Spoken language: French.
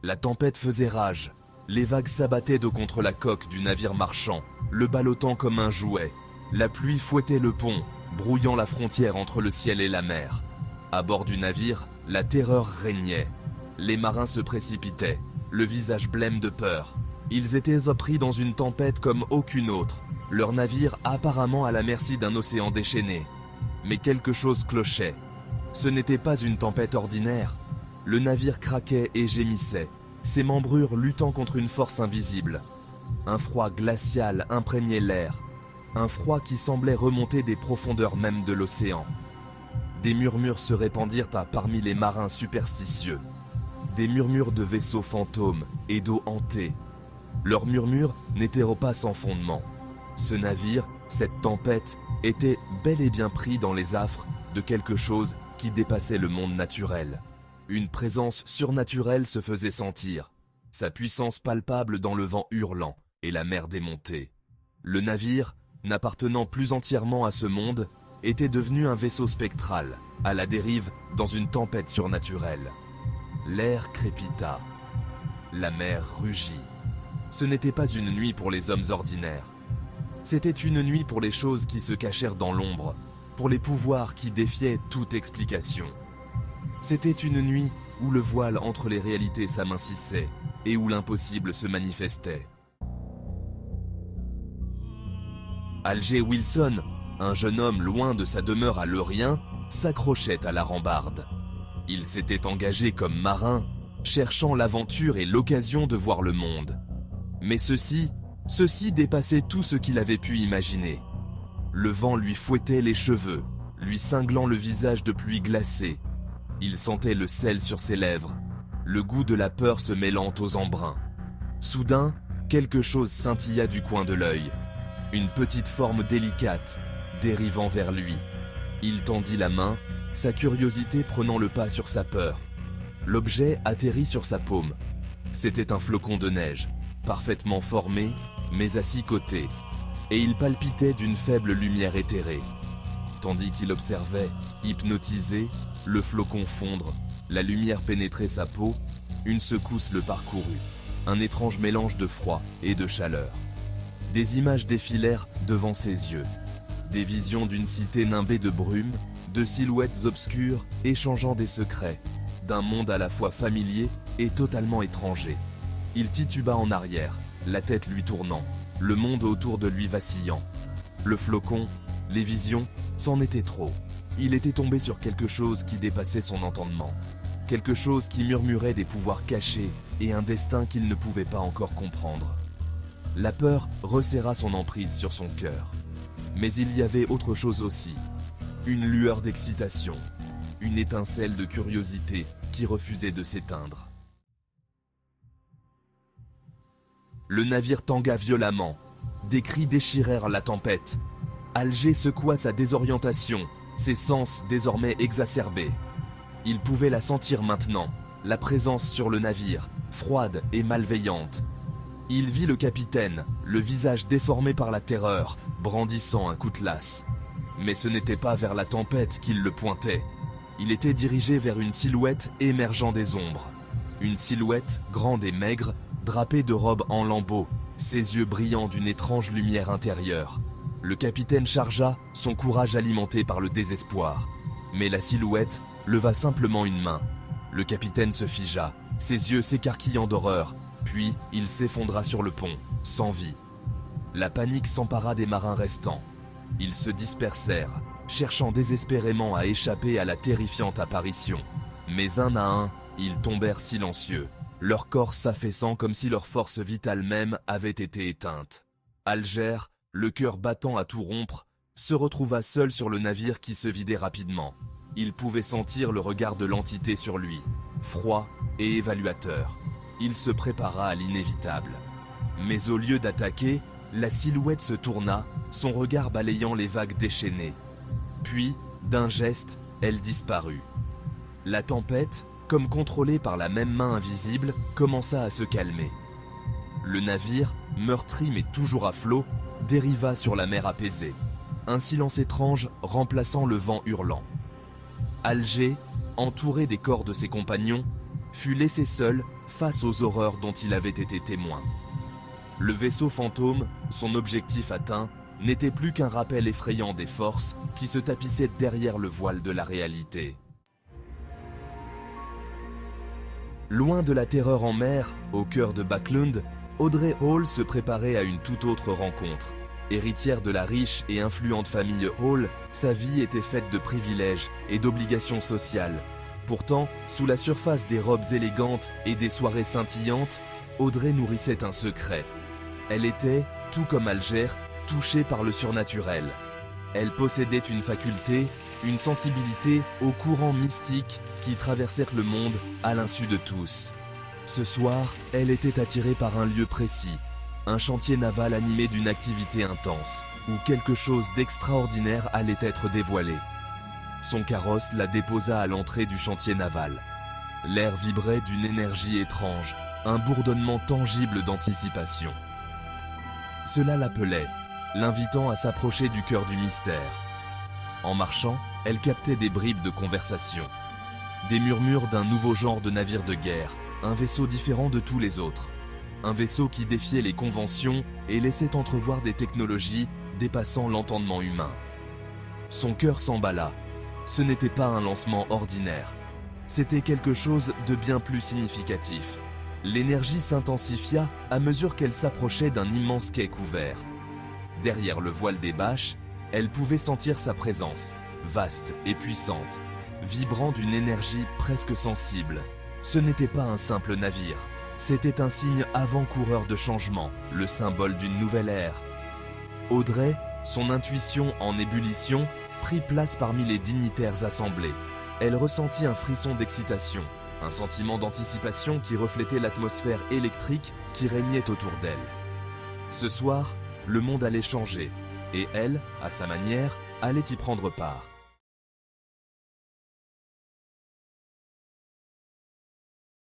La tempête faisait rage. Les vagues s'abattaient de contre la coque du navire marchand, le ballottant comme un jouet. La pluie fouettait le pont, brouillant la frontière entre le ciel et la mer. À bord du navire, la terreur régnait. Les marins se précipitaient, le visage blême de peur. Ils étaient pris dans une tempête comme aucune autre, leur navire apparemment à la merci d'un océan déchaîné. Mais quelque chose clochait. Ce n'était pas une tempête ordinaire. Le navire craquait et gémissait, ses membrures luttant contre une force invisible. Un froid glacial imprégnait l'air, un froid qui semblait remonter des profondeurs même de l'océan. Des murmures se répandirent parmi les marins superstitieux. Des murmures de vaisseaux fantômes et d'eau hantée. Leurs murmures n'étaient pas sans fondement. Ce navire, cette tempête, était bel et bien pris dans les affres de quelque chose qui dépassait le monde naturel. Une présence surnaturelle se faisait sentir, sa puissance palpable dans le vent hurlant et la mer démontée. Le navire, n'appartenant plus entièrement à ce monde, était devenu un vaisseau spectral, à la dérive dans une tempête surnaturelle. L'air crépita. La mer rugit. Ce n'était pas une nuit pour les hommes ordinaires. C'était une nuit pour les choses qui se cachèrent dans l'ombre, pour les pouvoirs qui défiaient toute explication. C'était une nuit où le voile entre les réalités s'amincissait et où l'impossible se manifestait. Alger Wilson, un jeune homme loin de sa demeure à Lorient, s'accrochait à la rambarde. Il s'était engagé comme marin, cherchant l'aventure et l'occasion de voir le monde. Mais ceci dépassait tout ce qu'il avait pu imaginer. Le vent lui fouettait les cheveux, lui cinglant le visage de pluie glacée. Il sentait le sel sur ses lèvres, le goût de la peur se mêlant aux embruns. Soudain, quelque chose scintilla du coin de l'œil. Une petite forme délicate, dérivant vers lui. Il tendit la main, sa curiosité prenant le pas sur sa peur. L'objet atterrit sur sa paume. C'était un flocon de neige, parfaitement formé, mais à 6 côtés, et il palpitait d'une faible lumière éthérée. Tandis qu'il observait, hypnotisé, le flocon fondre, la lumière pénétrer sa peau, une secousse le parcourut, un étrange mélange de froid et de chaleur. Des images défilèrent devant ses yeux, des visions d'une cité nimbée de brume, de silhouettes obscures échangeant des secrets, d'un monde à la fois familier et totalement étranger. Il tituba en arrière, la tête lui tournant, le monde autour de lui vacillant. Le flocon, les visions, c'en était trop. Il était tombé sur quelque chose qui dépassait son entendement. Quelque chose qui murmurait des pouvoirs cachés et un destin qu'il ne pouvait pas encore comprendre. La peur resserra son emprise sur son cœur. Mais il y avait autre chose aussi. Une lueur d'excitation, une étincelle de curiosité qui refusait de s'éteindre. Le navire tangua violemment. Des cris déchirèrent la tempête. Alger secoua sa désorientation, ses sens désormais exacerbés. Il pouvait la sentir maintenant, la présence sur le navire, froide et malveillante. Il vit le capitaine, le visage déformé par la terreur, brandissant un coutelas. Mais ce n'était pas vers la tempête qu'il le pointait. Il était dirigé vers une silhouette émergeant des ombres. Une silhouette grande et maigre, drapée de robes en lambeaux, ses yeux brillants d'une étrange lumière intérieure. Le capitaine chargea, son courage alimenté par le désespoir. Mais la silhouette leva simplement une main. Le capitaine se figea, ses yeux s'écarquillant d'horreur, puis il s'effondra sur le pont, sans vie. La panique s'empara des marins restants. Ils se dispersèrent, cherchant désespérément à échapper à la terrifiante apparition. Mais un à un, ils tombèrent silencieux, leur corps s'affaissant comme si leur force vitale même avait été éteinte. Alger, le cœur battant à tout rompre, se retrouva seul sur le navire qui se vidait rapidement. Il pouvait sentir le regard de l'entité sur lui, froid et évaluateur. Il se prépara à l'inévitable. Mais au lieu d'attaquer, la silhouette se tourna, son regard balayant les vagues déchaînées. Puis, d'un geste, elle disparut. La tempête, comme contrôlée par la même main invisible, commença à se calmer. Le navire, meurtri mais toujours à flot, dériva sur la mer apaisée. Un silence étrange remplaçant le vent hurlant. Alger, entouré des corps de ses compagnons, fut laissé seul face aux horreurs dont il avait été témoin. Le vaisseau fantôme, son objectif atteint, n'était plus qu'un rappel effrayant des forces qui se tapissaient derrière le voile de la réalité. Loin de la terreur en mer, au cœur de Backlund, Audrey Hall se préparait à une toute autre rencontre. Héritière de la riche et influente famille Hall, sa vie était faite de privilèges et d'obligations sociales. Pourtant, sous la surface des robes élégantes et des soirées scintillantes, Audrey nourrissait un secret. Elle était, tout comme Alger, touchée par le surnaturel. Elle possédait une faculté, une sensibilité aux courants mystiques qui traversèrent le monde à l'insu de tous. Ce soir, elle était attirée par un lieu précis, un chantier naval animé d'une activité intense, où quelque chose d'extraordinaire allait être dévoilé. Son carrosse la déposa à l'entrée du chantier naval. L'air vibrait d'une énergie étrange, un bourdonnement tangible d'anticipation. Cela l'appelait, l'invitant à s'approcher du cœur du mystère. En marchant, elle captait des bribes de conversation. Des murmures d'un nouveau genre de navire de guerre, un vaisseau différent de tous les autres. Un vaisseau qui défiait les conventions et laissait entrevoir des technologies dépassant l'entendement humain. Son cœur s'emballa. Ce n'était pas un lancement ordinaire. C'était quelque chose de bien plus significatif. L'énergie s'intensifia à mesure qu'elle s'approchait d'un immense quai couvert. Derrière le voile des bâches, elle pouvait sentir sa présence, vaste et puissante, vibrant d'une énergie presque sensible. Ce n'était pas un simple navire, c'était un signe avant-coureur de changement, le symbole d'une nouvelle ère. Audrey, son intuition en ébullition, prit place parmi les dignitaires assemblés. Elle ressentit un frisson d'excitation, un sentiment d'anticipation qui reflétait l'atmosphère électrique qui régnait autour d'elle. Ce soir, le monde allait changer, et elle, à sa manière, allait y prendre part.